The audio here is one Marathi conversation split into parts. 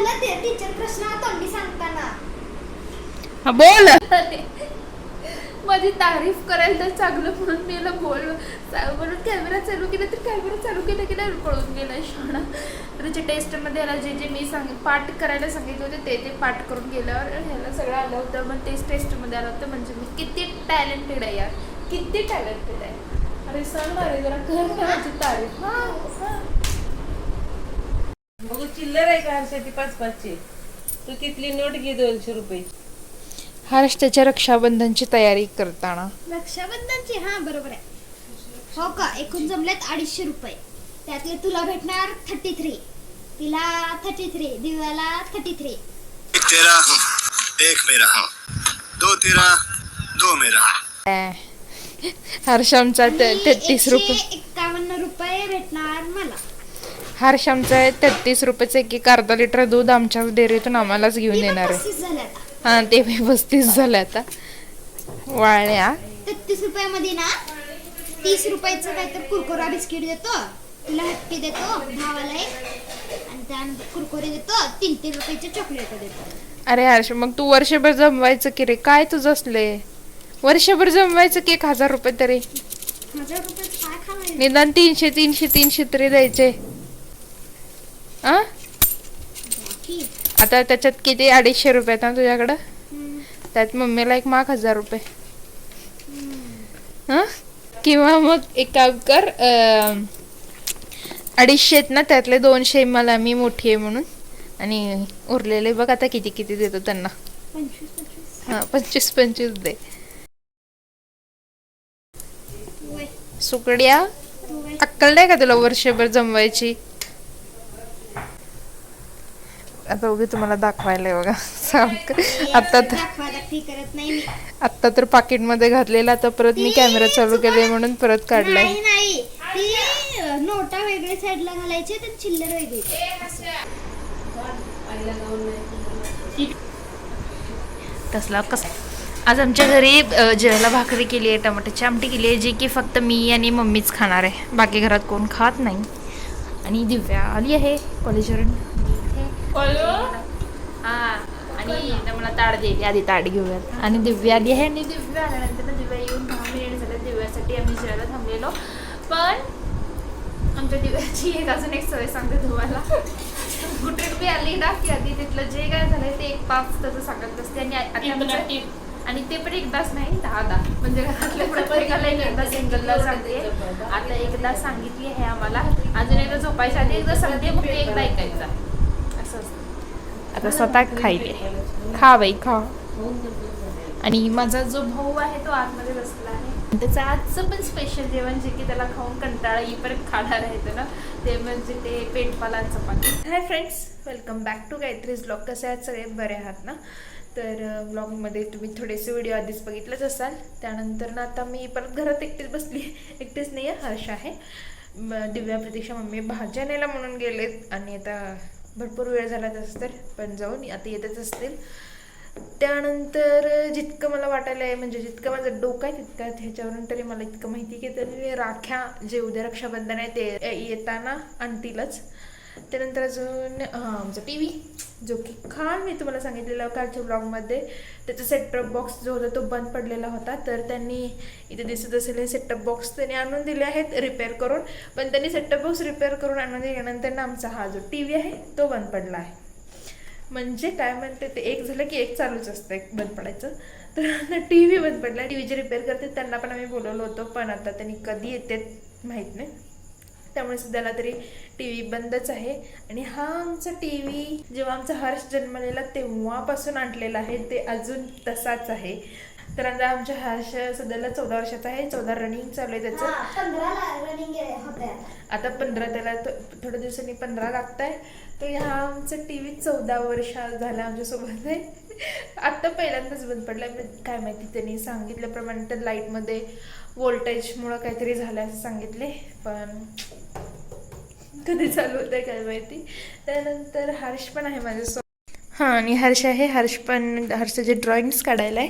मला ते टीचर प्रश्न तोंडी सांगताना बोल. माझी तारीफ करायला तर चांगलं म्हणून मी याला म्हणून कॅमेरा चालू केला तर कॅमेरा चालू केला की नाही पळून गेला शाळा. त्याच्या टेस्टमध्ये याला जे जे मी पाठ करायला सांगितलं होते ते पाठ करून गेल्यावर ह्याला सगळं आलं होतं. मग तेच टेस्टमध्ये आलं होतं. म्हणजे मी किती टॅलेंटेड आहे यार, किती टॅलेंटेड आहे. अरे सांगणार आहे जरा कर ना माझी तारीफ. बघू चिल्लर आहे का हर्षा ती 5-5ची. तू तिथली नोट घे 200 रुपये. हर्ष त्याच्या रक्षाबंधनची तयारी करताना. रक्षाबंधनची हा बरोबर आहे. हो का, एकूण जमलेत 250 रुपये. त्यातले तुला भेटणार 33, तिला 33, दिव्याला 33. एक तेरा एक मेरा, 2 तेरा 2 मेरा. हर्ष आमचा 33 रुपये. 151 रुपये भेटणार मला. हर्ष आमचा 33 रुपयाचं एक अर्धा लिटर दूध आमच्या डेअरीतून आम्हालाच घेऊन येणार आहे. 35 झाले आता. हा ते 35 झाले आता. वाळल्या 33 रुपयामध्ये ना 30 रुपयाचं काहीतरी कुरकुरा बिस्किट देतो, तुला हॅप्पी देतो, भावाला एक, आणि त्यानंतर कुरकुरे देतो, 3-3 रुपयाचे चॉकलेट देतो. अरे हर्ष मग तू वर्षभर जमवायचं की रे, काय तुझं असले वर्षभर जमवायचं की 1000 रुपये तरी 1000 रुपये काय खावायचं? निदान 300 तरी द्यायचे. बाकी आता त्याच्यात किती 250 रुपये ना तुझ्याकडं. त्यात मम्मीला एक माग 1000 रुपये. किंवा मग एक काम कर, 250 आहेत ना त्यातले 200 मला, मी मोठी आहे म्हणून, आणि उरलेले बघ आता किती किती देतो त्यांना. 25. हा 25 दे. वय, सुकड्या वय. अक्कल नाही का तुला वर्षभर जमवायची. आता उभी तुम्हाला दाखवायला बघा. आता तर दाखवायला ती करत नाही मी. आत्ता तर पाकिटमध्ये घातलेला, आता परत मी कॅमेरा चालू केले म्हणून परत काढलाय. नाही ती नोटा वेगळ्या साईडला घालायचे तर चिल्लर वेगळी. तसला कसं आज आमच्या घरी जेवायला भाकरी केली आहे, टमाट्याची आमटी केली आहे, जी की फक्त मी आणि मम्मीच खाणार आहे, बाकी घरात कोण खात नाही. आणि दिव्या आली आहे कॉलेजवरून. आणि मला ताट दिली, आधी ताट घेऊयात. आणि दिव्या आली आहे, आणि दिव्या आल्यानंतर दिव्या येऊन 10 मिनिट झाले. दिव्यासाठी आम्ही जेवायला थांबलेलो. पण आमच्या दिव्याची अजून एक सवय सांगते तुम्हाला. कुठे बी आली ना की आधी तिथलं जे काय झालंय ते एक 5 तसं सांगत असते. आणि ते पण एकदाच नाही 10 म्हणजे घरातल्या प्रत्येकाला एकदा सिंगलला सांगते. आता एकदा सांगितली आहे आम्हाला, अजून एकदा झोपायच्या आधी एकदा सांगते, मग ते एकदा ऐकायचा असं असतं. आता स्वतः खायले, खा बाई खा. आणि माझा जो भाऊ आहे तो आतमध्ये बसला आहे. त्याचं आजचं पण स्पेशल जेवण जे की त्याला खाऊन कंटाळा परत खाणार आहे ना, ते म्हणजे ते पेटपाला चपाती. Hi friends, welcome back to Gayatri's blog. कसे आहेत सगळे, बरे आहात ना. तर ब्लॉगमध्ये तुम्ही थोडेसे व्हिडिओ आधीच बघितलेच असाल. त्यानंतर ना आता मी परत घरात एकटीच बसली. एकटीच नाही आहे, हर्ष आहे, दिव्या, प्रतीक्षा, मम्मी भाज्या न्यायला म्हणून गेलेत. आणि आता भरपूर वेळ झाला तसं तर, पण जाऊन आता येतच असतील. त्यानंतर जितकं मला वाटायला आहे, म्हणजे जितकं माझं डोकं आहे तितकं ह्याच्यावरून तरी मला इतकं माहिती की त्यांनी राख्या जे उद्या रक्षाबंधन आहे ते येताना आणतीलच. त्यानंतर अजून आमचा टी व्ही, जो की काल मी तुम्हाला सांगितलेला कालच्या ब्लॉगमध्ये, त्याचा सेटटॉप बॉक्स जो होता तो बंद पडलेला होता. तर त्यांनी इथे दिसत असेल हे सेटटॉप बॉक्स त्यांनी आणून दिले आहेत रिपेअर करून. पण त्यांनी सेटटॉप बॉक्स रिपेअर करून आणून दिल्यानंतर ना आमचा हा जो टी व्ही आहे तो बंद पडला आहे. म्हणजे काय म्हणते ते, एक झालं की एक चालूच असतं, एक बंद पडायचं. तर टी व्ही बंद पडला. टी व्ही जे रिपेअर करते त्यांना पण आम्ही बोलवलं होतं, पण आता त्यांनी कधी येते माहीत नाही. त्यामुळे सध्याला तरी टी व्ही बंदच आहे. आणि हा आमचा टी व्ही जेव्हा आमचा हर्ष जन्मलेला तेव्हापासून आणलेला आहे, ते अजून तसाच आहे. तर आता आमच्या हर्ष सध्याला 14 वर्षाचा आहे, 14 रनिंग चालू आहे त्याचं. 15 रनिंग होते आता 15, त्याला थोड्या दिवसांनी 15 लागत आहे. तर ह्या आमचा टी व्ही 14 वर्ष झाला आमच्यासोबत आहे. आत्ता पहिल्यांदाच बंद पडला. काय माहिती, त्यांनी सांगितल्याप्रमाणे तर लाईटमध्ये वोल्टेजमुळं काहीतरी झालं असं सांगितले, पण कधी चालू होतं काय माहिती. त्यानंतर हर्ष पण आहे माझ्यासोबत. हां, आणि हर्ष आहे, हर्षचे ड्रॉइंग्स काढायला आहे.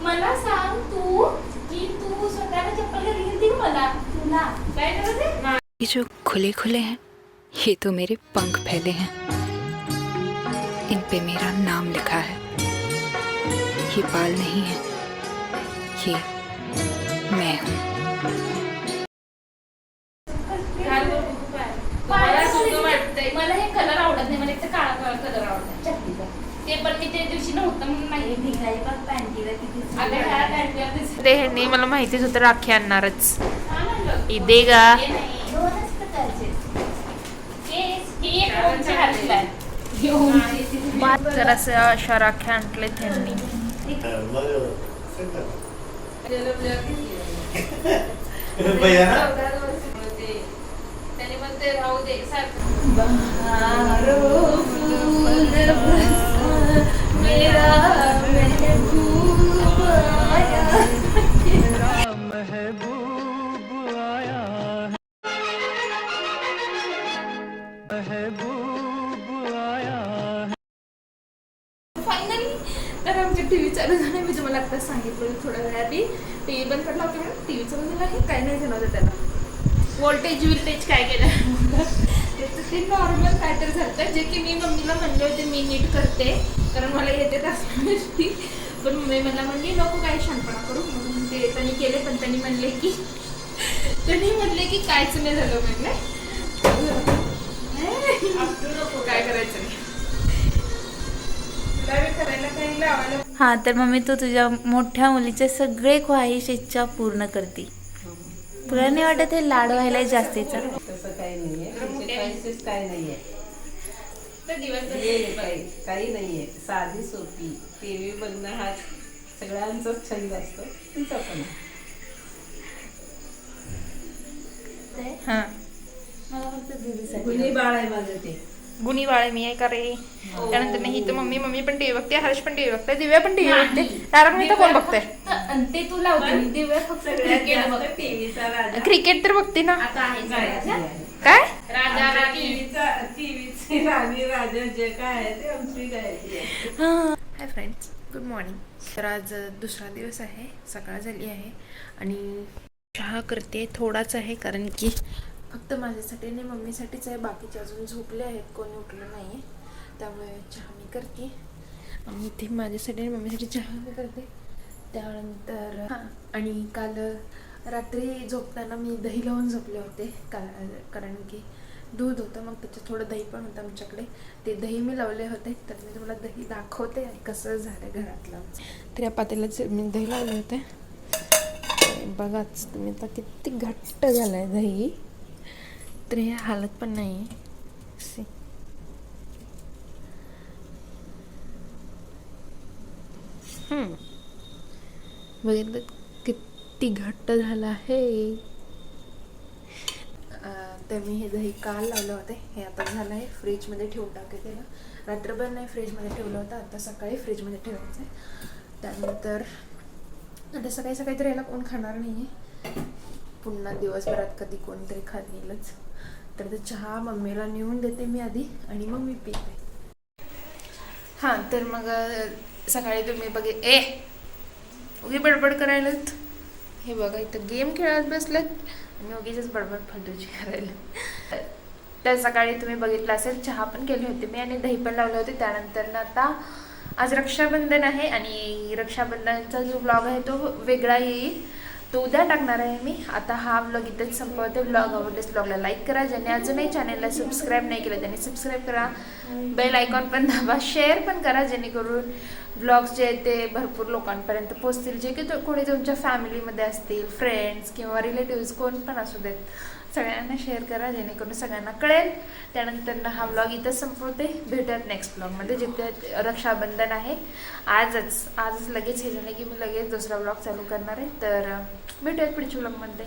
मला सांग तू की तू स्वतःला चप्पल घरी घेते मला, तुला काय करायचं? ये जो खुले खुले हैं ये तो मेरे पंख फैले हैं, इन पे मेरा नाम लिखा है। ये बाल नहीं है, ये मैं हूँ। मला हे कलर आवडत नाही, मला एक काळा काळा कलर आवडत चटणीचा. ते पण मी त्या दिवशी नव्हतं म्हणून नाही निघाली. पण पॅन्टीला किती ते ह्यांनी मला माहितीच होतं राखी आणणारच. इदे गा तर असं अशा राख्या आणले त्यांनी. त्याने म्हणते राहू दे फायनली. तर आमची टीव्ही चालू झाली. मी तुम्हाला आता सांगितलं थोड्या वेळाआधी टीव्ही बंद करला होता मॅडम. टीव्ही चालू झाला आहे, काय नाही झालं होतं त्याला. वोल्टेज काय केलं ते नॉर्मल काय तर झालं, जे की मी मम्मीला म्हणले होते मी नीट करते कारण मला येते असल्या गोष्टी. पण मम्मी मला म्हणली नको काय शांतपणा करू म्हणून ते त्यांनी केले. पण त्यांनी म्हणले की कायच नाही झालं. म्हणले काय करायचं नाही. हा तर मम्मी तू तुझ्या मोठ्या मुलीचे सगळे ख्वाहिश इच्छा पूर्ण करते. तुला नाही वाटत हे लाड व्हायला जास्तीचा? तसं काही नाहीये, काही नाहीये, काही नाहीये. साधी सोपी टीव्ही बघणं हा सगळ्यांचाच छंद असतो, तुमचा पण. हा मला फक्त दीदीसाठी. गुन्हे बाळ आहे माझं ते. गुणी बाळे मी आहे का रे. त्यानंतर नाही तर मम्मी पण टीव्ही बघते, हर्ष पण टीव्ही बघते, दिव्या पण टीव्ही बघते. तारक मेहता कोण बघते? ते तू लावते दिव्या फक्त टीव्हीचा राजा. क्रिकेट तर बघते ना. काय राजा टीव्हीची राणी राजा जे काय आहे ते आमची गायत्री आहे. Hi friends, good morning. तर आज दुसरा दिवस आहे, सकाळ झाली आहे आणि चहा करते. थोडाच आहे कारण की फक्त माझ्यासाठी आणि मम्मीसाठीच आहे. बाकीचे अजून झोपले आहेत, कोणी उठलं नाही आहे. त्यामुळे चहा मी करते आणि इथे माझ्यासाठी आणि मम्मीसाठी चहा मी करते. त्यानंतर हां, आणि काल रात्री झोपताना मी दही लावून झोपले होते कारण की दूध होतं, मग त्याच्यात थोडं दही पण होतं आमच्याकडे. ते दही मी लावले होते, तर मी तुम्हाला दही दाखवते आणि कसं झालं घरातलं. तर या पातेल्यात मी दही लावले होते. बघाच तुम्ही आता किती घट्ट झालं आहे दही. तर हे हालत पण नाही आहे. बघितलं किती घट्ट झालं आहे. तर मी हे दही काल लावलं होते, हे आता झालं आहे. फ्रीजमध्ये ठेवून टाकते त्याला. रात्रभर नाही फ्रीजमध्ये ठेवलं होतं, आता सकाळी फ्रीजमध्ये ठेवायचं आहे. त्यानंतर आता सकाळी तर याला कोण खाणार नाही आहे. पुन्हा दिवसभरात कधी कोणतरी खातीलच. तर ते चहा मम्मीला नेऊन देते मी आधी आणि मग मी पिते. हां, तर मग सकाळी तुम्ही उगी बडबड करायलात. हे बघा इथं गेम खेळत बसलेत आणि उगीच बडबड फालतूची करायला. तर सकाळी तुम्ही बघितलं असेल चहा पण केली होती मी आणि दही पण लावले होते. त्यानंतर ना आता आज रक्षाबंधन आहे आणि रक्षाबंधनचा जो ब्लॉग आहे तो वेगळा येईल, तो उद्या टाकणार आहे मी. आता हा ब्लॉग इथेच संपवते. ब्लॉग आवडल्यास ब्लॉगला लाईक करा, ज्याने अजूनही चॅनलला सबस्क्राईब नाही केलं त्याने सबस्क्राईब करा, बेल आयकॉन पण दाबा, शेअर पण करा जेणेकरून ब्लॉग्स जे आहेत ते भरपूर लोकांपर्यंत पोहोचतील, जे की कोणी तुमच्या फॅमिलीमध्ये असतील, फ्रेंड्स किंवा रिलेटिव्स कोण पण असू देत, सगळ्यांना शेअर करा जेणेकरून सगळ्यांना कळेल. त्यानंतर हा ब्लॉग इथंच संपवते. भेटूयात नेक्स्ट ब्लॉगमध्ये, जिथे रक्षाबंधन आहे. आजच लगेच हे झालं की मी लगेच दुसरा ब्लॉग चालू करणार आहे. तर भेटूयात पुढच्या ब्लॉगमध्ये.